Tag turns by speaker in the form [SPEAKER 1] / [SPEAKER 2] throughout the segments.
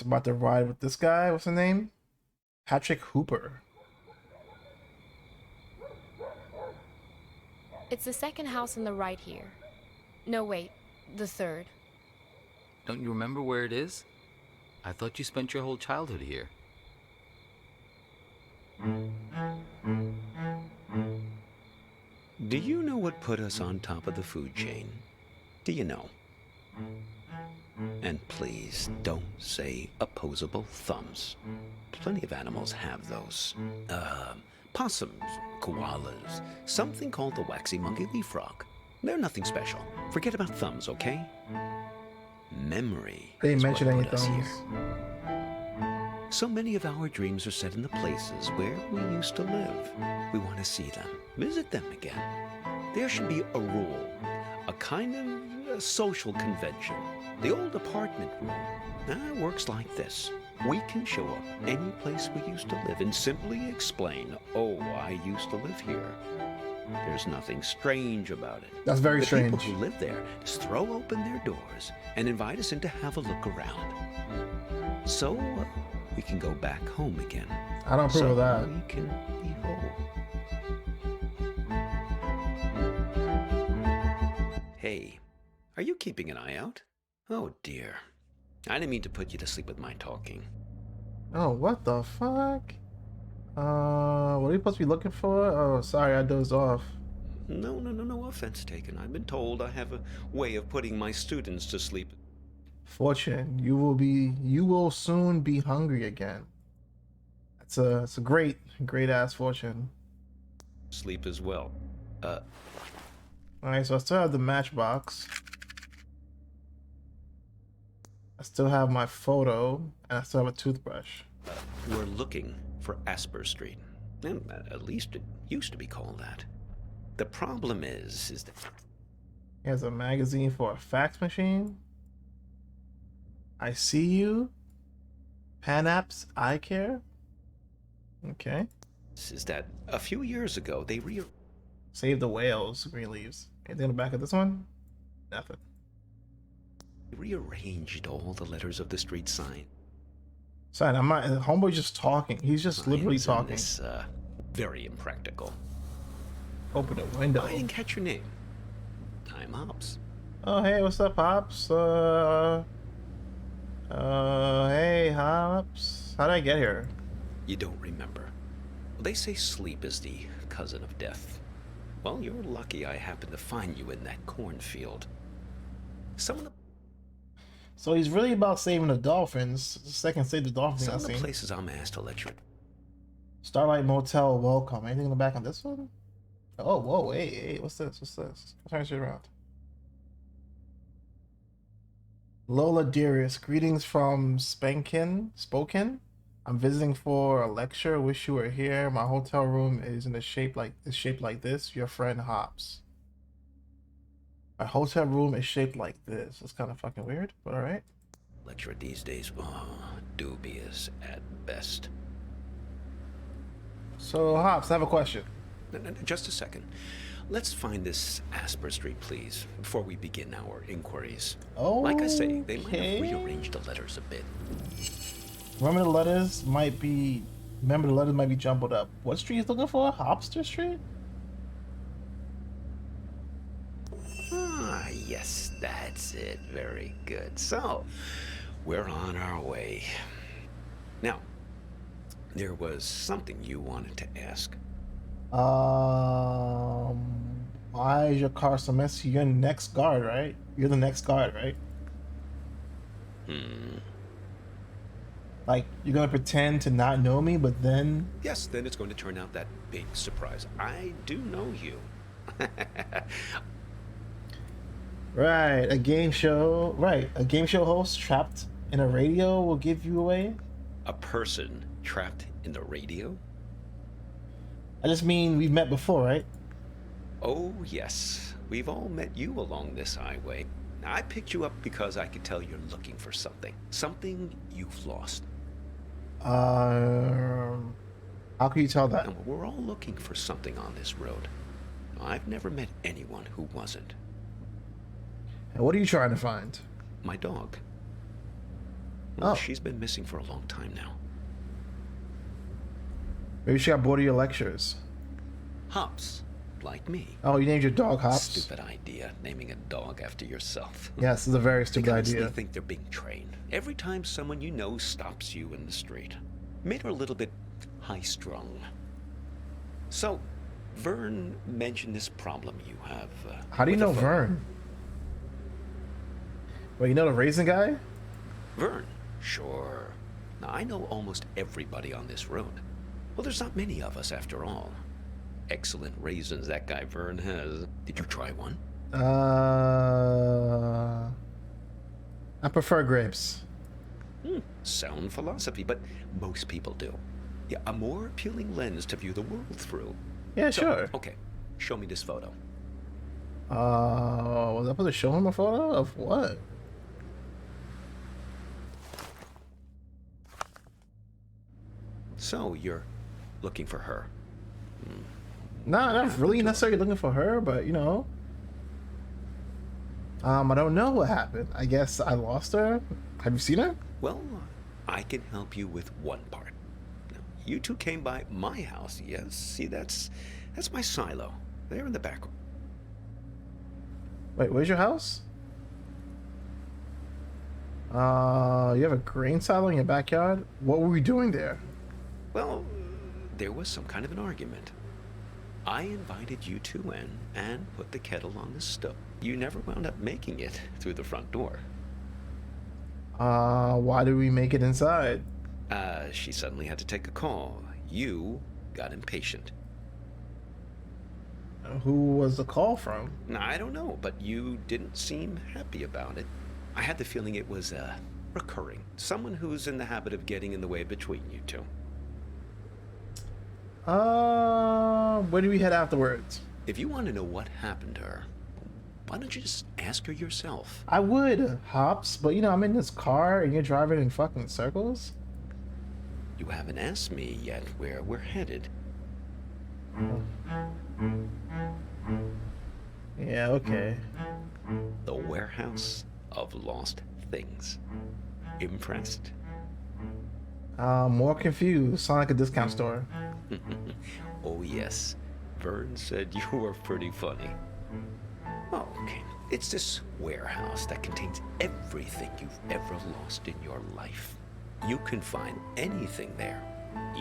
[SPEAKER 1] It's about to ride with this guy. What's his name? Patrick Hooper.
[SPEAKER 2] It's the second house on the right here. No, wait, the third.
[SPEAKER 3] Don't you remember where it is? I thought you spent your whole childhood here.
[SPEAKER 4] Do you know what put us on top of the food chain? Do you know? And please don't say opposable thumbs. Plenty of animals have those. Possums, koalas, something called the waxy monkey leaf frog. They're nothing special. Forget about thumbs, okay? Memory
[SPEAKER 1] They
[SPEAKER 4] is
[SPEAKER 1] mention
[SPEAKER 4] what
[SPEAKER 1] any
[SPEAKER 4] put us
[SPEAKER 1] thumbs.
[SPEAKER 4] here. So many of our dreams are set in the places where we used to live. We want to see them, visit them again. There should be a rule, a kind of a social convention. The old apartment room. It works like this. We can show up any place we used to live and simply explain, oh, I used to live here. There's nothing strange about it.
[SPEAKER 1] That's very
[SPEAKER 4] The
[SPEAKER 1] strange.
[SPEAKER 4] people who live there just throw open their doors and invite us in to have a look around. So we can go back home again.
[SPEAKER 1] I don't approve
[SPEAKER 4] So
[SPEAKER 1] of that.
[SPEAKER 4] we can be whole. Hey, are you keeping an eye out? Oh dear. I didn't mean to put you to sleep with my talking.
[SPEAKER 1] Oh, what the fuck? What are you supposed to be looking for? Oh, sorry, I dozed off.
[SPEAKER 4] No offense taken. I've been told I have a way of putting my students to sleep.
[SPEAKER 1] Fortune, you will soon be hungry again. It's a great ass fortune.
[SPEAKER 4] Sleep as well.
[SPEAKER 1] Alright, so I still have the matchbox. I still have my photo, and I still have a toothbrush.
[SPEAKER 4] We're looking for Asper Street. And at least it used to be called that. The problem is that
[SPEAKER 1] Here's a magazine for a fax machine. I see you. Panapse Eye Care. Okay.
[SPEAKER 4] a few years ago they
[SPEAKER 1] Save the whales. Green leaves. Anything in the back of this one? Nothing.
[SPEAKER 4] rearranged all the letters of the street sign.
[SPEAKER 1] Son, I'm not. Homeboy just talking. He's just literally
[SPEAKER 4] Signs and
[SPEAKER 1] talking.
[SPEAKER 4] This, very impractical.
[SPEAKER 1] Open the window.
[SPEAKER 4] I didn't catch your name. Time Hops.
[SPEAKER 1] Oh, hey, what's up, Hops? Hey, Hops. How'd I get here?
[SPEAKER 4] You don't remember. They say sleep is the cousin of death. Well, you're lucky I happened to find you in that cornfield. Some of the
[SPEAKER 1] So he's really about saving the dolphins. The second save the dolphins
[SPEAKER 4] Some
[SPEAKER 1] I've
[SPEAKER 4] of the
[SPEAKER 1] seen.
[SPEAKER 4] places I'm asked to let you.
[SPEAKER 1] Starlight Motel, welcome. Anything in the back on this one? Oh, whoa, hey, what's this? What's this? Turn shit around. Lola dearest, greetings from Spoken. I'm visiting for a lecture. Wish you were here. My hotel room is shaped like this. Your friend Hops. My hotel room is shaped like this. It's kind of fucking weird, but all right.
[SPEAKER 4] Lecture these days, dubious at best.
[SPEAKER 1] So Hops, I have a question.
[SPEAKER 4] No, just a second. Let's find this Asper Street, please, before we begin our inquiries.
[SPEAKER 1] Oh,
[SPEAKER 4] like I say, they might have rearranged the letters a bit.
[SPEAKER 1] Remember the letters might be jumbled up. What street is looking for? Hopster Street?
[SPEAKER 4] Ah, yes, that's it. Very good. So, we're on our way. Now, there was something you wanted to ask.
[SPEAKER 1] Why is your car so messy? You're next guard, right? You're the next guard, right? Like, you're gonna pretend to not know me, but then...
[SPEAKER 4] Yes, then it's going to turn out that big surprise. I do know you.
[SPEAKER 1] Right, a game show host trapped in a radio will give you away?
[SPEAKER 4] A person trapped in the radio?
[SPEAKER 1] I just mean we've met before, right?
[SPEAKER 4] Oh, yes. We've all met you along this highway. I picked you up because I could tell you're looking for something. Something you've lost.
[SPEAKER 1] How can you tell that?
[SPEAKER 4] And we're all looking for something on this road. I've never met anyone who wasn't.
[SPEAKER 1] And what are you trying to find?
[SPEAKER 4] My dog. Well,
[SPEAKER 1] Oh,
[SPEAKER 4] she's been missing for a long time now.
[SPEAKER 1] maybe she got bored of your lectures.
[SPEAKER 4] Hops, like me.
[SPEAKER 1] Oh, you named your dog Hops?
[SPEAKER 4] Stupid idea, naming a dog after yourself.
[SPEAKER 1] Yes, it's a very
[SPEAKER 4] They
[SPEAKER 1] stupid
[SPEAKER 4] constantly
[SPEAKER 1] idea.
[SPEAKER 4] think they're being trained. Every time someone you know stops you in the street. Made her a little bit high-strung. So, Vern mentioned this problem you have.
[SPEAKER 1] How do you
[SPEAKER 4] with a
[SPEAKER 1] know
[SPEAKER 4] photo.
[SPEAKER 1] Vern? Wait, you know the raisin guy?
[SPEAKER 4] Vern? Sure. Now, I know almost everybody on this road. Well, there's not many of us after all. Excellent raisins that guy Vern has. Did you try one?
[SPEAKER 1] I prefer grapes.
[SPEAKER 4] Sound philosophy, but most people do. Yeah, a more appealing lens to view the world through.
[SPEAKER 1] Yeah,
[SPEAKER 4] So,
[SPEAKER 1] sure.
[SPEAKER 4] Okay, show me this photo.
[SPEAKER 1] Was I supposed to show him a photo of what?
[SPEAKER 4] So, you're looking for her.
[SPEAKER 1] Nah, not really necessarily looking for her, but you know. I don't know what happened. I guess I lost her. Have you seen her?
[SPEAKER 4] Well, I can help you with one part. Now, you two came by my house, yes? See, that's my silo. There in the back.
[SPEAKER 1] Wait, where's your house? You have a grain silo in your backyard? What were we doing there?
[SPEAKER 4] Well, there was some kind of an argument. I invited you two in and put the kettle on the stove. You never wound up making it through the front door.
[SPEAKER 1] Why did we make it inside?
[SPEAKER 4] She suddenly had to take a call. You got impatient.
[SPEAKER 1] Who was the call from?
[SPEAKER 4] Now, I don't know, but you didn't seem happy about it. I had the feeling it was, recurring. Someone who's in the habit of getting in the way between you two.
[SPEAKER 1] Where do we head afterwards?
[SPEAKER 4] If you want to know what happened to her, why don't you just ask her yourself?
[SPEAKER 1] I would, Hops, but you know, I'm in this car and you're driving in fucking circles.
[SPEAKER 4] You haven't asked me yet where we're headed.
[SPEAKER 1] Yeah, okay.
[SPEAKER 4] The warehouse of lost things. Impressed?
[SPEAKER 1] More confused. Sound like a discount store.
[SPEAKER 4] Oh, yes. Vern said you were pretty funny. Oh, okay. It's this warehouse that contains everything you've ever lost in your life. You can find anything there,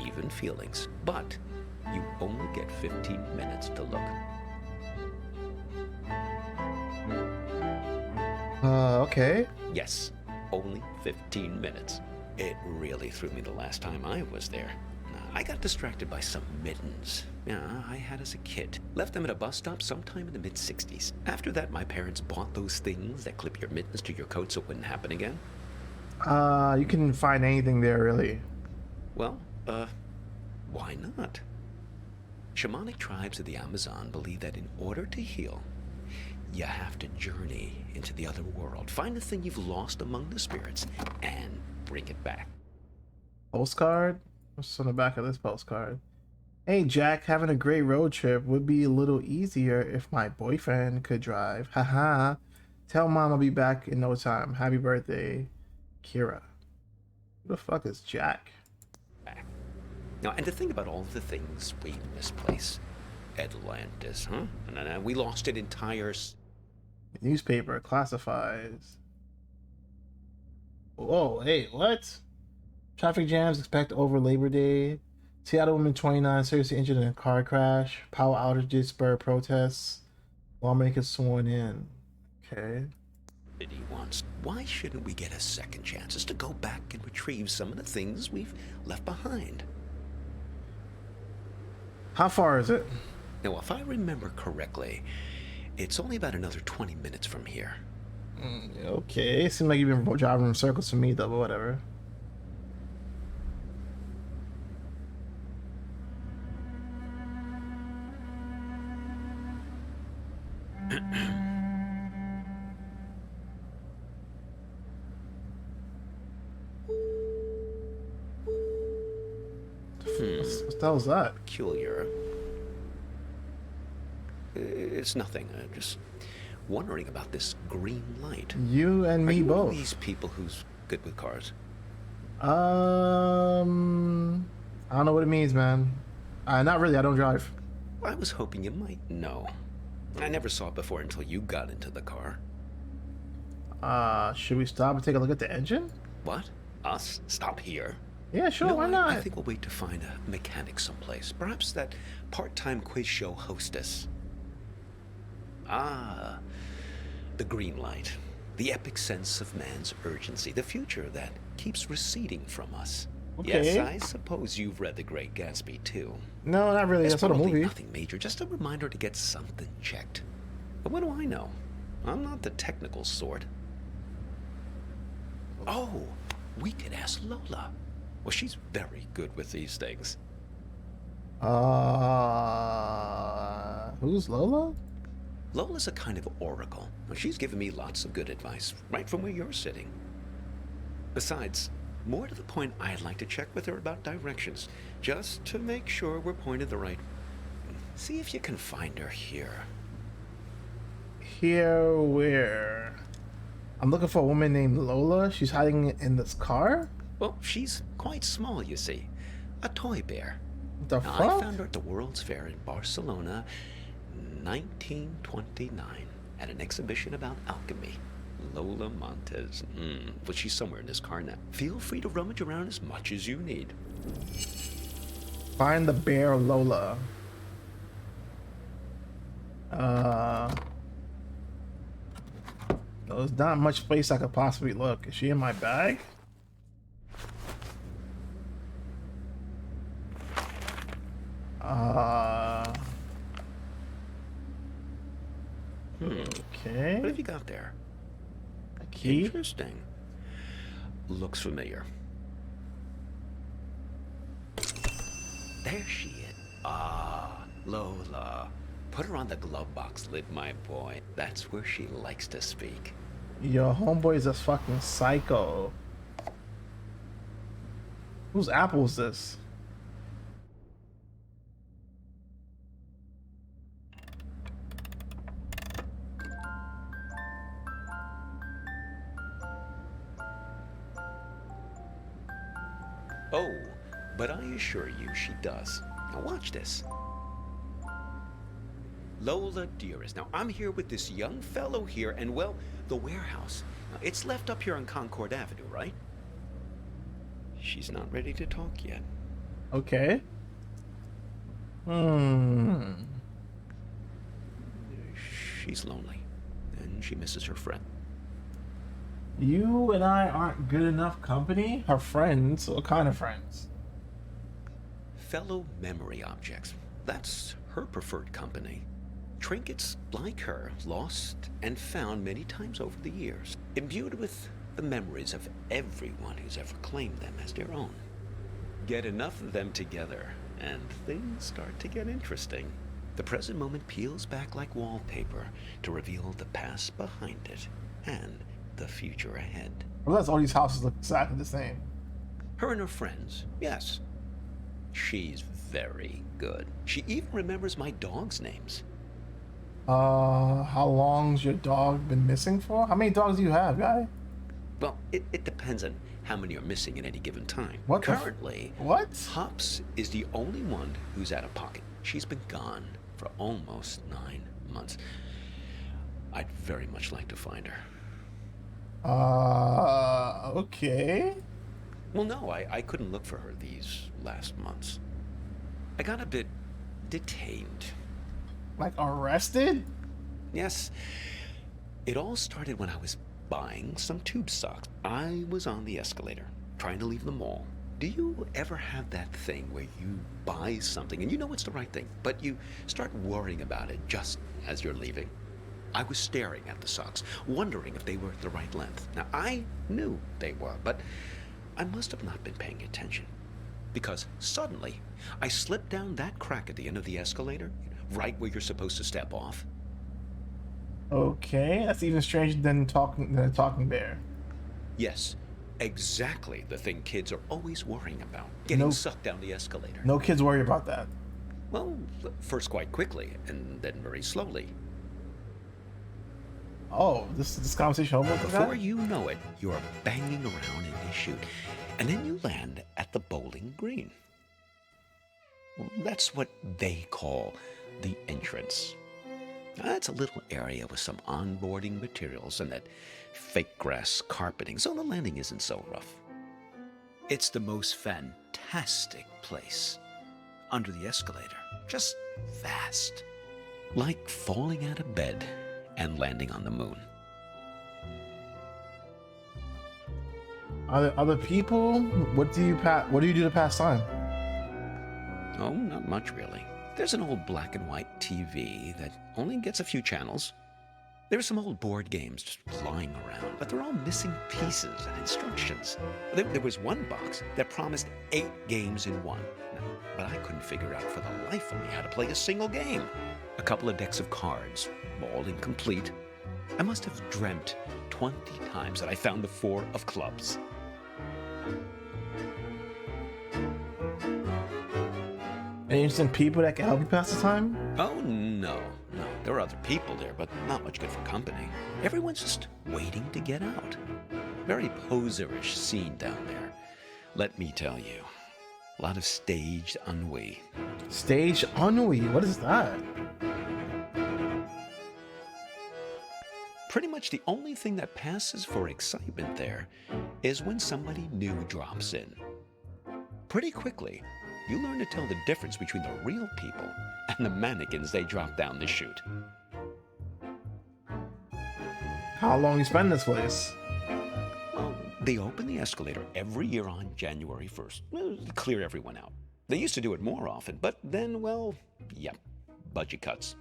[SPEAKER 4] even feelings, but you only get 15 minutes to look.
[SPEAKER 1] Okay.
[SPEAKER 4] Yes, only 15 minutes. It really threw me the last time I was there. I got distracted by some mittens. Yeah, I had as a kid. Left them at a bus stop sometime in the mid-60s. After that, my parents bought those things that clip your mittens to your coat so it wouldn't happen again.
[SPEAKER 1] You can find anything there, really.
[SPEAKER 4] Well, why not? Shamanic tribes of the Amazon believe that in order to heal, you have to journey into the other world, find the thing you've lost among the spirits, and bring it back.
[SPEAKER 1] Postcard? What's on the back of this postcard? Hey Jack, having a great road trip would be a little easier if my boyfriend could drive. Haha. Tell mom I'll be back in no time. Happy birthday, Kira. Who the fuck is Jack?
[SPEAKER 4] Back. Now, and to think about all the things we misplace. Atlantis, huh? And we lost an entire...
[SPEAKER 1] Newspaper, classifies. Whoa, hey, what? Traffic jams expect over Labor Day. Seattle woman 29 seriously injured in a car crash. Power outages spur protests. Lawmakers sworn in. Okay.
[SPEAKER 4] He wants. Why shouldn't we get a second chances to go back and retrieve some of the things we've left behind?
[SPEAKER 1] How far is it?
[SPEAKER 4] Now, if I remember correctly, it's only about another 20 minutes from here.
[SPEAKER 1] Okay, it seems like you've been driving in circles for me though, but whatever. What the hell is that?
[SPEAKER 4] Peculiar. It's nothing. I'm just wondering about this green light.
[SPEAKER 1] You and
[SPEAKER 4] Are
[SPEAKER 1] me
[SPEAKER 4] you one of
[SPEAKER 1] both.
[SPEAKER 4] these people who's good with cars?
[SPEAKER 1] I don't know what it means, man. Not really. I don't drive.
[SPEAKER 4] I was hoping you might know. I never saw it before until you got into the car.
[SPEAKER 1] Should we stop and take a look at the engine?
[SPEAKER 4] What? Us? Stop here?
[SPEAKER 1] Yeah, sure.
[SPEAKER 4] No,
[SPEAKER 1] Why not?
[SPEAKER 4] I think we'll wait to find a mechanic someplace. Perhaps that part-time quiz show hostess. Ah, the green light. The epic sense of man's urgency. The future that keeps receding from us.
[SPEAKER 1] Okay.
[SPEAKER 4] Yes, I suppose you've read The Great Gatsby, too.
[SPEAKER 1] No, not really.
[SPEAKER 4] It's
[SPEAKER 1] That's not a
[SPEAKER 4] probably
[SPEAKER 1] movie.
[SPEAKER 4] nothing major, just a reminder to get something checked. But what do I know? I'm not the technical sort. Oh, we could ask Lola. Well, she's very good with these things.
[SPEAKER 1] Who's Lola?
[SPEAKER 4] Lola's a kind of oracle. Well, she's given me lots of good advice, right from where you're sitting. Besides, more to the point, I'd like to check with her about directions, just to make sure we're pointed the right. See if you can find her here.
[SPEAKER 1] Here, where? I'm looking for a woman named Lola. She's hiding in this car?
[SPEAKER 4] Well, she's quite small, you see. A toy bear.
[SPEAKER 1] What the
[SPEAKER 4] Now,
[SPEAKER 1] fuck?
[SPEAKER 4] I found her at the World's Fair in Barcelona, 1929, at an exhibition about alchemy. Lola Montez. Well, she's somewhere in this car now. Feel free to rummage around as much as you need.
[SPEAKER 1] Find the bear Lola. There's not much place I could possibly look. Is she in my bag? Okay.
[SPEAKER 4] What have you got there?
[SPEAKER 1] A key?
[SPEAKER 4] Interesting. Looks familiar. There she is. Ah, Lola. Put her on the glove box lid, my boy. That's where she likes to speak.
[SPEAKER 1] Your homeboy is a fucking psycho. Whose apple is this?
[SPEAKER 4] Oh, but I assure you she does. Now watch this. Lola, dearest. Now I'm here with this young fellow here, and well, the warehouse. Now, it's left up here on Concord Avenue, right? She's not ready to talk yet.
[SPEAKER 1] Okay.
[SPEAKER 4] She's lonely, and she misses her friend.
[SPEAKER 1] You and I aren't good enough company? Her friends? What kind of friends?
[SPEAKER 4] Fellow memory objects. That's her preferred company. Trinkets like her, lost and found many times over the years, imbued with the memories of everyone who's ever claimed them as their own. Get enough of them together, and things start to get interesting. The present moment peels back like wallpaper to reveal the past behind it and the future ahead.
[SPEAKER 1] Well, that's all these houses look exactly the same.
[SPEAKER 4] Her and her friends, yes. She's very good. She even remembers my dog's names.
[SPEAKER 1] How long's your dog been missing for? How many dogs do you have, guy?
[SPEAKER 4] Well, it depends on how many are missing at any given time.
[SPEAKER 1] What the
[SPEAKER 4] Currently,
[SPEAKER 1] what?
[SPEAKER 4] Hops is the only one who's out of pocket. She's been gone for almost 9 months. I'd very much like to find her.
[SPEAKER 1] Okay.
[SPEAKER 4] Well, no, I couldn't look for her these last months. I got a bit detained.
[SPEAKER 1] Like arrested?
[SPEAKER 4] Yes, it all started when I was buying some tube socks. I was on the escalator, trying to leave the mall. Do you ever have that thing where you buy something and you know it's the right thing, but you start worrying about it just as you're leaving? I was staring at the socks, wondering if they were the right length. Now, I knew they were, but I must have not been paying attention. Because suddenly, I slipped down that crack at the end of the escalator, right where you're supposed to step off.
[SPEAKER 1] Okay, that's even stranger than a talking bear.
[SPEAKER 4] Yes, exactly the thing kids are always worrying about. Getting
[SPEAKER 1] No-
[SPEAKER 4] sucked down the escalator.
[SPEAKER 1] No kids worry about that.
[SPEAKER 4] Well, first quite quickly, and then very slowly.
[SPEAKER 1] Oh, this conversation over with
[SPEAKER 4] Before
[SPEAKER 1] that?
[SPEAKER 4] you know it, you're banging around in this chute, and then you land at the bowling green. That's what they call the entrance. That's a little area with some onboarding materials and that fake grass carpeting, so the landing isn't so rough. It's the most fantastic place. Under the escalator, just vast. Like falling out of bed and landing on the moon.
[SPEAKER 1] Are there other people? What do you do to pass time?
[SPEAKER 4] Oh, not much really. There's an old black and white TV that only gets a few channels. There are some old board games just lying around, but they're all missing pieces and instructions. There was one box that promised 8 games in one, but I couldn't figure out for the life of me how to play a single game. A couple of decks of cards, all incomplete. I must have dreamt 20 times that I found the 4 of clubs.
[SPEAKER 1] Any interesting people that can help you pass the time?
[SPEAKER 4] Oh, no. There are other people there, but not much good for company. Everyone's just waiting to get out. Very poserish scene down there. Let me tell you. A lot of staged ennui.
[SPEAKER 1] Stage ennui. What is that?
[SPEAKER 4] Pretty much the only thing that passes for excitement there is when somebody new drops in. Pretty quickly, you learn to tell the difference between the real people and the mannequins they drop down the chute.
[SPEAKER 1] How long you spend in this place?
[SPEAKER 4] Well, they open the escalator every year on January 1st. Well, to clear everyone out. They used to do it more often, but then, well, yep, budget cuts.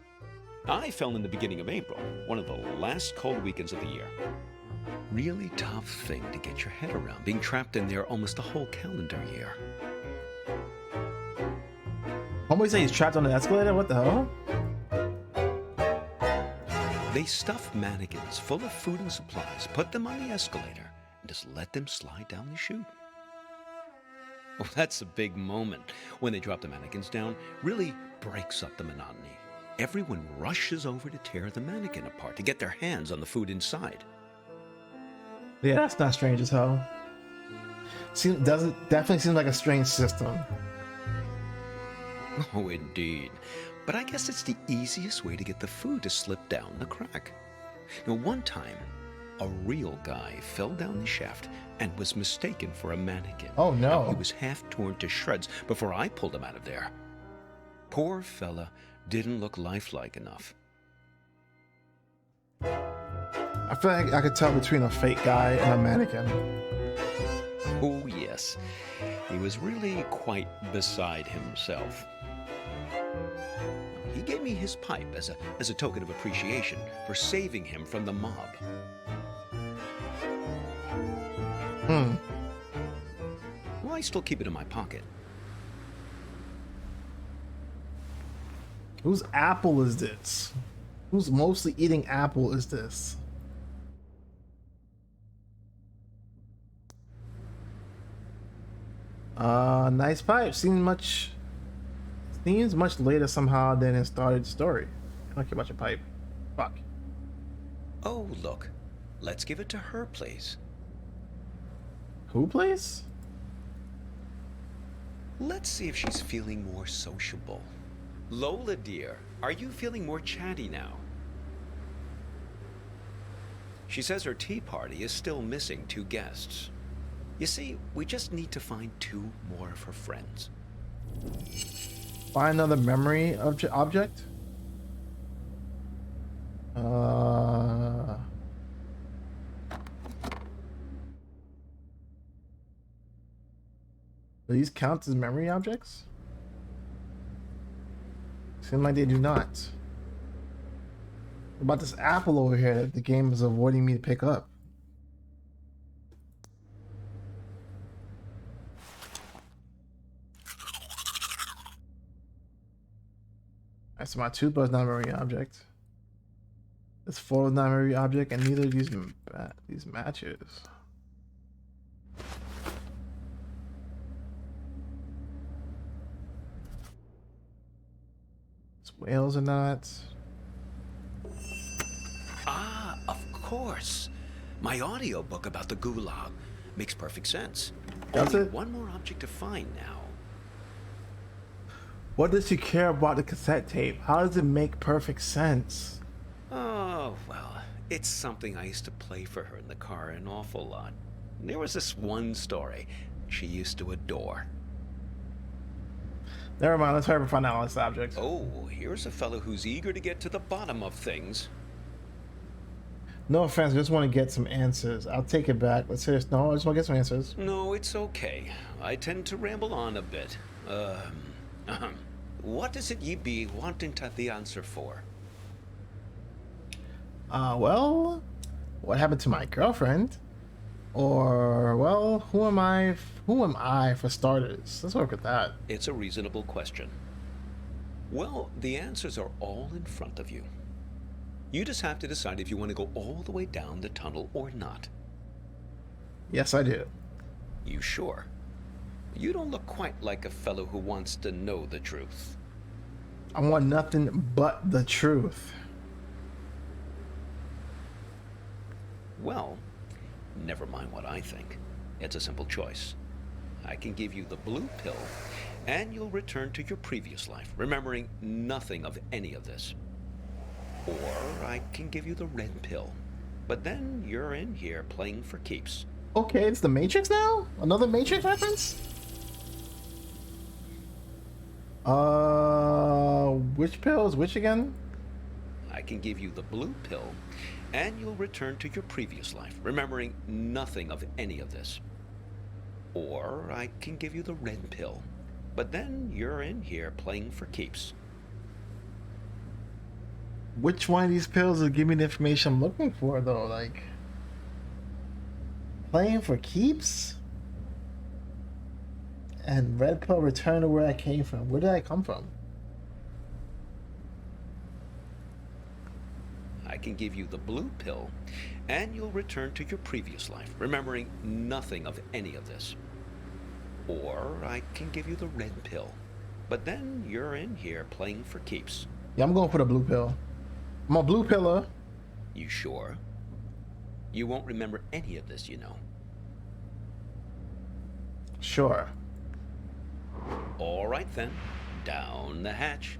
[SPEAKER 4] I fell in the beginning of April, one of the last cold weekends of the year. Really tough thing to get your head around, being trapped in there almost a whole calendar year.
[SPEAKER 1] Homeboy say he's trapped on the escalator? What the hell?
[SPEAKER 4] They stuff mannequins full of food and supplies, put them on the escalator, and just let them slide down the chute. Well, that's a big moment. When they drop the mannequins down, really breaks up the monotony. Everyone rushes over to tear the mannequin apart to get their hands on the food inside.
[SPEAKER 1] Yeah, that's not strange as hell. Definitely seems like a strange system.
[SPEAKER 4] Oh, indeed. But I guess it's the easiest way to get the food to slip down the crack. Now, one time, a real guy fell down the shaft and was mistaken for a mannequin.
[SPEAKER 1] Oh, no.
[SPEAKER 4] Now, he was half torn to shreds before I pulled him out of there. Poor fella didn't look lifelike enough.
[SPEAKER 1] I feel like I could tell between a fake guy and a mannequin.
[SPEAKER 4] Oh, yes. He was really quite beside himself. He gave me his pipe as a token of appreciation for saving him from the mob. Well, I still keep it in my pocket.
[SPEAKER 1] Whose apple is this? Who's mostly eating apple is this? Nice pipe. Seems much later somehow than it started the story. I don't care about your pipe. Fuck.
[SPEAKER 4] Oh, look. Let's give it to her, please.
[SPEAKER 1] Who plays?
[SPEAKER 4] Let's see if she's feeling more sociable. Lola, dear, are you feeling more chatty now? She says her tea party is still missing 2 guests. You see, we just need to find 2 more of her friends.
[SPEAKER 1] Find another memory object? Do these count as memory objects? Seem like they do not. What about this apple over here that the game is avoiding me to pick up? That's my toothbrush is not a memory object. This photo is not a memory object, and neither of these matches. Whales are not.
[SPEAKER 4] Ah, of course. My audiobook about the gulag makes perfect sense.
[SPEAKER 1] That's
[SPEAKER 4] Only
[SPEAKER 1] it?
[SPEAKER 4] one more object to find now.
[SPEAKER 1] What does she care about the cassette tape? How does it make perfect sense?
[SPEAKER 4] Oh, well, it's something I used to play for her in the car an awful lot. There was this one story she used to adore.
[SPEAKER 1] Never mind, let's hurry up and find out on this object.
[SPEAKER 4] Oh, here's a fellow who's eager to get to the bottom of things.
[SPEAKER 1] No offense, I just want to get some answers. I'll take it back. Let's hear this. No, I just want to get some answers.
[SPEAKER 4] No, it's okay. I tend to ramble on a bit. What is it ye be wanting to the answer for?
[SPEAKER 1] Well, what happened to my girlfriend? Or, well, who am I? Who am I for starters? Let's work with that.
[SPEAKER 4] It's a reasonable question. Well, the answers are all in front of you. You just have to decide if you want to go all the way down the tunnel or not.
[SPEAKER 1] Yes, I do.
[SPEAKER 4] You sure? You don't look quite like a fellow who wants to know the truth.
[SPEAKER 1] I want nothing but the truth.
[SPEAKER 4] Well, never mind what I think. It's a simple choice. I can give you the blue pill, and you'll return to your previous life, remembering nothing of any of this. Or I can give you the red pill, but then you're in here playing for keeps.
[SPEAKER 1] Okay, it's the Matrix now? Another Matrix reference? Which pills? Which again?
[SPEAKER 4] I can give you the blue pill, and you'll return to your previous life, remembering nothing of any of this. Or I can give you the red pill, but then you're in here playing for keeps.
[SPEAKER 1] Which one of these pills will give me the information I'm looking for, though? Like, playing for keeps? And red pill, return to where I came from. Where did I come from?
[SPEAKER 4] I can give you the blue pill, and you'll return to your previous life, remembering nothing of any of this. Or I can give you the red pill, but then you're in here playing for keeps.
[SPEAKER 1] Yeah, I'm going for the blue pill. I'm a blue pillar.
[SPEAKER 4] You sure? You won't remember any of this, you know.
[SPEAKER 1] Sure.
[SPEAKER 4] All right then, down the hatch.